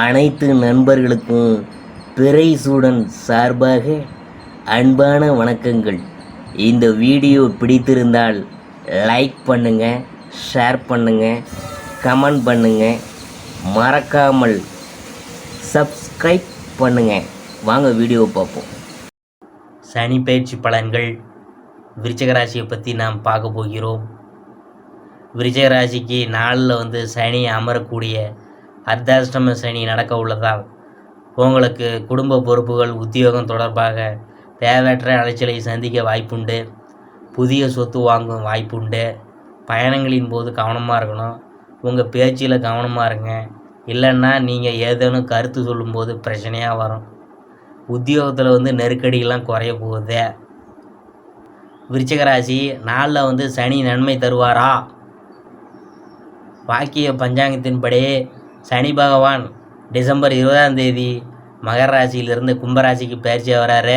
அனைத்து நண்பர்களுக்கும் பிறைசூடன் சார்பாக அன்பான வணக்கங்கள். இந்த வீடியோ பிடித்திருந்தால் லைக் பண்ணுங்கள், ஷேர் பண்ணுங்கள், கமெண்ட் பண்ணுங்கள், மறக்காமல் சப்ஸ்கிரைப் பண்ணுங்கள். வாங்க வீடியோ பார்ப்போம். சனி பயிற்சி பலன்கள் விருச்சிக ராசியை பற்றி நாம் பார்க்க போகிறோம். விருச்சிக ராசிக்கு நாளில் சனி அமரக்கூடிய அர்த்தாஷ்டம சனி நடக்க உள்ளதால் உங்களுக்கு குடும்ப பொறுப்புகள், உத்தியோகம் தொடர்பாக தேவையற்ற அலைச்சலை சந்திக்க வாய்ப்புண்டு. புதிய சொத்து வாங்கும் வாய்ப்புண்டு. பயணங்களின் போது கவனமாக இருக்கணும். உங்கள் பேச்சில் கவனமாக இருங்க. இல்லைன்னா நீங்கள் ஏதேனும் கருத்து சொல்லும்போது பிரச்சனையாக வரும். உத்தியோகத்தில் நெருக்கடியெல்லாம் குறைய போகுது. விருச்சிக ராசி நாளில் சனி நன்மை தருவாரா? வாக்கிய பஞ்சாங்கத்தின்படி சனி பகவான் டிசம்பர் 20 மகர ராசியிலிருந்து கும்பராசிக்கு பயிற்சி வராரு.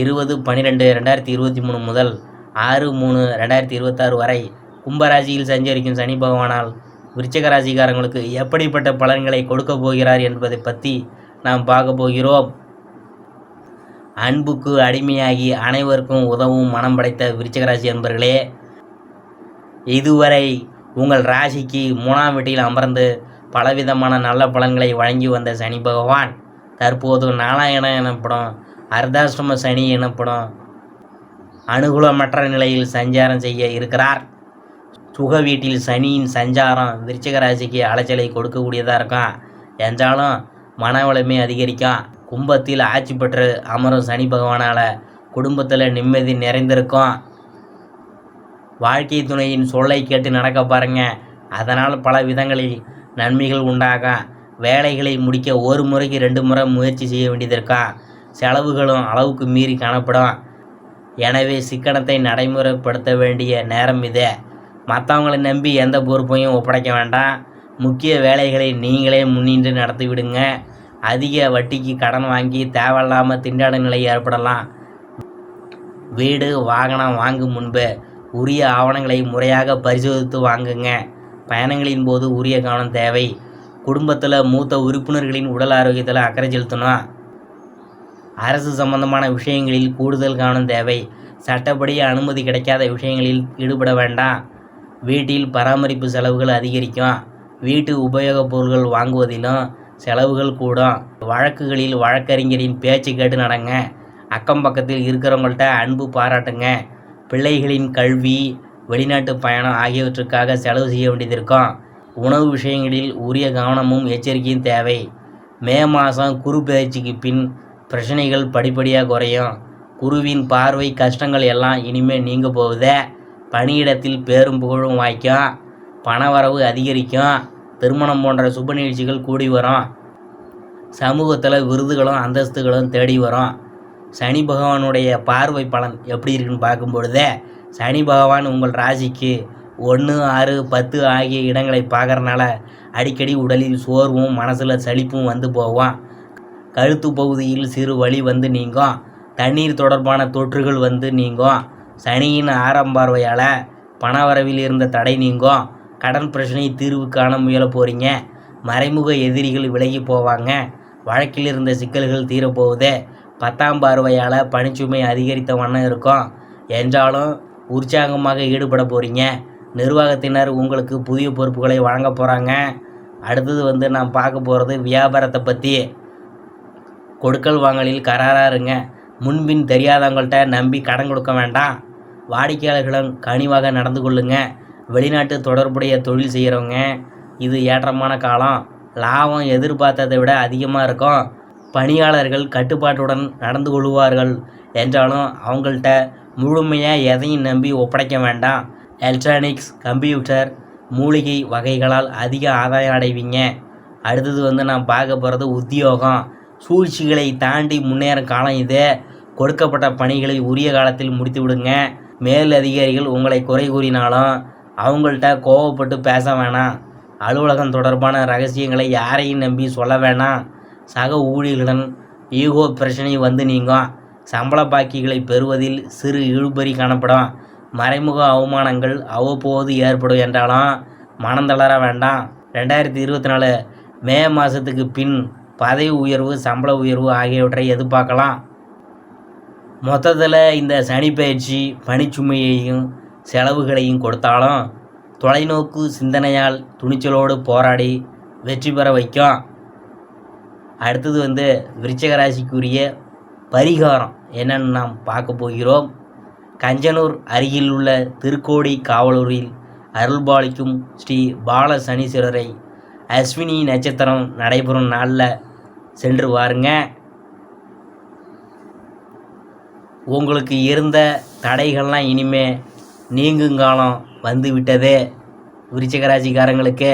20/12/2023 முதல் 6/3/2026 வரை கும்பராசியில் சஞ்சரிக்கும் சனி பகவானால் விருச்சிக ராசிக்காரங்களுக்கு எப்படிப்பட்ட பலன்களை கொடுக்க போகிறார் என்பதை பற்றி நாம் பார்க்க போகிறோம். அன்புக்கு அடிமையாகி அனைவருக்கும் உதவும் மனம் படைத்த விருச்சிக ராசி அன்பர்களே, இதுவரை உங்கள் ராசிக்கு 3ஆம் வீட்டில் அமர்ந்து பலவிதமான நல்ல பலன்களை வழங்கி வந்த சனி பகவான் தற்போது 4ஆம் எனப்படும் அர்த்தாஷ்டம சனி எனப்படும் அனுகூலமற்ற நிலையில் சஞ்சாரம் செய்ய இருக்கிறார். சுக வீட்டில் சனியின் சஞ்சாரம் விருச்சிக ராசிக்கு அலைச்சலை கொடுக்கக்கூடியதாக இருக்கும். என்றாலும் மன வலிமை அதிகரிக்கும். கும்பத்தில் ஆட்சி பெற்று அமரும் சனி பகவானால் குடும்பத்தில் நிம்மதி நிறைந்திருக்கும். வாழ்க்கை துணையின் சொல்லை கேட்டு நடக்க பாருங்க. அதனால் பல விதங்களில் நன்மைகள் உண்டாகும். வேலைகளை முடிக்க ஒரு முறைக்கு 2 முறை முயற்சி செய்ய வேண்டியதற்கும். செலவுகளும் அளவுக்கு மீறி காணப்படும். எனவே சிக்கனத்தை நடைமுறைப்படுத்த வேண்டிய நேரம் இது. மற்றவங்களை நம்பி எந்த பொறுப்பையும் ஒப்படைக்க வேண்டாம். முக்கிய வேலைகளை நீங்களே முன்னின்று நடத்திவிடுங்க. அதிக வட்டிக்கு கடன் வாங்கி தேவையில்லாமல் திண்டாட நிலை ஏற்படலாம். வீடு வாகனம் வாங்கும் முன்பு உரிய ஆவணங்களை முறையாக பரிசோதித்து வாங்குங்க. பயணங்களின் போது உரிய கவனம் தேவை. குடும்பத்தில் மூத்த உறுப்பினர்களின் உடல் ஆரோக்கியத்தில் அக்கறை செலுத்தணும். அரசு சம்பந்தமான விஷயங்களில் கூடுதல் கவனம் தேவை. சட்டப்படி அனுமதி கிடைக்காத விஷயங்களில் ஈடுபட வேண்டாம். வீட்டில் பராமரிப்பு செலவுகள் அதிகரிக்கும். வீட்டு உபயோகப் பொருட்கள் வாங்குவதிலும் செலவுகள் கூடும். வழக்குகளில் வழக்கறிஞரின் பேச்சு கேட்டு நடங்க. அக்கம் பக்கத்தில் இருக்கிறவங்கள்ட்ட அன்பு பாராட்டுங்க. பிள்ளைகளின் கல்வி, வெளிநாட்டு பயணம் ஆகியவற்றுக்காக செலவு செய்ய வேண்டியதிருக்கும். உணவு விஷயங்களில் உரிய கவனமும் எச்சரிக்கையும் தேவை. மே மாதம் குரு பயிற்சிக்கு பின் பிரச்சனைகள் படிப்படியாக குறையும். குருவின் பார்வை கஷ்டங்கள் எல்லாம் இனிமேல் நீங்க போகுது. பணியிடத்தில் பேரும் புகழும் வாய்க்கும். பணவரவு அதிகரிக்கும். திருமணம் போன்ற சுப நிகழ்ச்சிகள் கூடி வரும். சமூகத்தில் விருதுகளும் அந்தஸ்துகளும் தேடி வரும். சனி பகவானுடைய பார்வை பலன் எப்படி இருக்குன்னு பார்க்கும்பொழுது, சனி பகவான் உங்கள் ராசிக்கு 1, 6, 10 ஆகிய இடங்களை பார்க்கறனால அடிக்கடி உடலில் சோர்வும் மனசில் சலிப்பும் வந்து போவோம். கழுத்து பகுதியில் சிறு வலி நீங்கும். தண்ணீர் தொடர்பான தொற்றுகள் நீங்கும். சனியின் 6ஆம் பார்வையால் பணவரவில் இருந்த தடை நீங்கும். கடன் பிரச்சனை தீர்வு காண முயல போகிறீங்க. மறைமுக எதிரிகள் விலகி போவாங்க. வழக்கில் இருந்த சிக்கல்கள் தீரப்போகுது. 10ஆம் பார்வையால் பணிச்சுமை அதிகரித்த வண்ணம் இருக்கும். என்றாலும் உற்சாகமாக ஈடுபட போகிறீங்க. நிர்வாகத்தினர் உங்களுக்கு புதிய பொறுப்புகளை வழங்க போகிறாங்க. அடுத்தது நாம் பார்க்க போகிறது வியாபாரத்தை பற்றி. கொடுக்கல் வாங்கலில் கராராக இருங்க. முன்பின் தெரியாதவங்கள்ட்ட நம்பி கடன் கொடுக்க வேண்டாம். வாடிக்கையாளர்களும் கனிவாக நடந்து கொள்ளுங்க. வெளிநாட்டு தொடர்புடைய தொழில் செய்கிறவங்க இது ஏற்றமான காலம். லாபம் எதிர்பார்த்ததை விட அதிகமாக இருக்கும். பணியாளர்கள் கட்டுப்பாட்டுடன் நடந்து கொள்வார்கள். என்றாலும் அவங்கள்ட்ட முழுமையாக எதையும் நம்பி ஒப்படைக்க வேண்டாம். எலக்ட்ரானிக்ஸ், கம்ப்யூட்டர், மூலிகை வகைகளால் அதிக ஆதாயம் அடைவீங்க. அடுத்தது நான் பார்க்க போகிறது உத்தியோகம். சூழ்ச்சிகளை தாண்டி முன்னேறும் காலம் இது. கொடுக்கப்பட்ட பணிகளை உரிய காலத்தில் முடித்து விடுங்க. மேல் அதிகாரிகள் உங்களை குறை கூறினாலும் அவங்கள்ட்ட கோவப்பட்டு பேச வேணாம். அலுவலகம் தொடர்பான ரகசியங்களை யாரையும் நம்பி சொல்ல வேணாம். சக ஊழியர்களுடன் ஈகோ பிரச்சனை நீங்கும். சம்பள பாக்கிகளை பெறுவதில் சிறு இழுபறி காணப்படும். மறைமுக அவமானங்கள் அவ்வப்போது ஏற்படும். என்றாலும் மனம் தளர வேண்டாம். 2024 மே மாதத்துக்கு பின் பதவி உயர்வு, சம்பள உயர்வு ஆகியவற்றை எதிர்பார்க்கலாம். மொத்தத்தில் இந்த சனி பயிற்சி பணிச்சுமையையும் செலவுகளையும் கொடுத்தாலும் தொலைநோக்கு சிந்தனையால் துணிச்சலோடு போராடி வெற்றி பெற வைக்கும். அடுத்தது விருச்சிக ராசிக்குரிய பரிகாரம் என்னன்னு நாம் பார்க்க போகிறோம். கஞ்சனூர் அருகில் உள்ள திருக்கோடி காவலூரில் அருள்பாலிக்கும் ஸ்ரீ பால சனீஸ்வரரை அஸ்வினி நட்சத்திரம் நடைபெறும் நாளில் சென்று வாருங்க. உங்களுக்கு இருந்த தடைகள்லாம் இனிமே நீங்கும் காலம் வந்து விட்டதே. விருச்சிக ராசிக்காரங்களுக்கு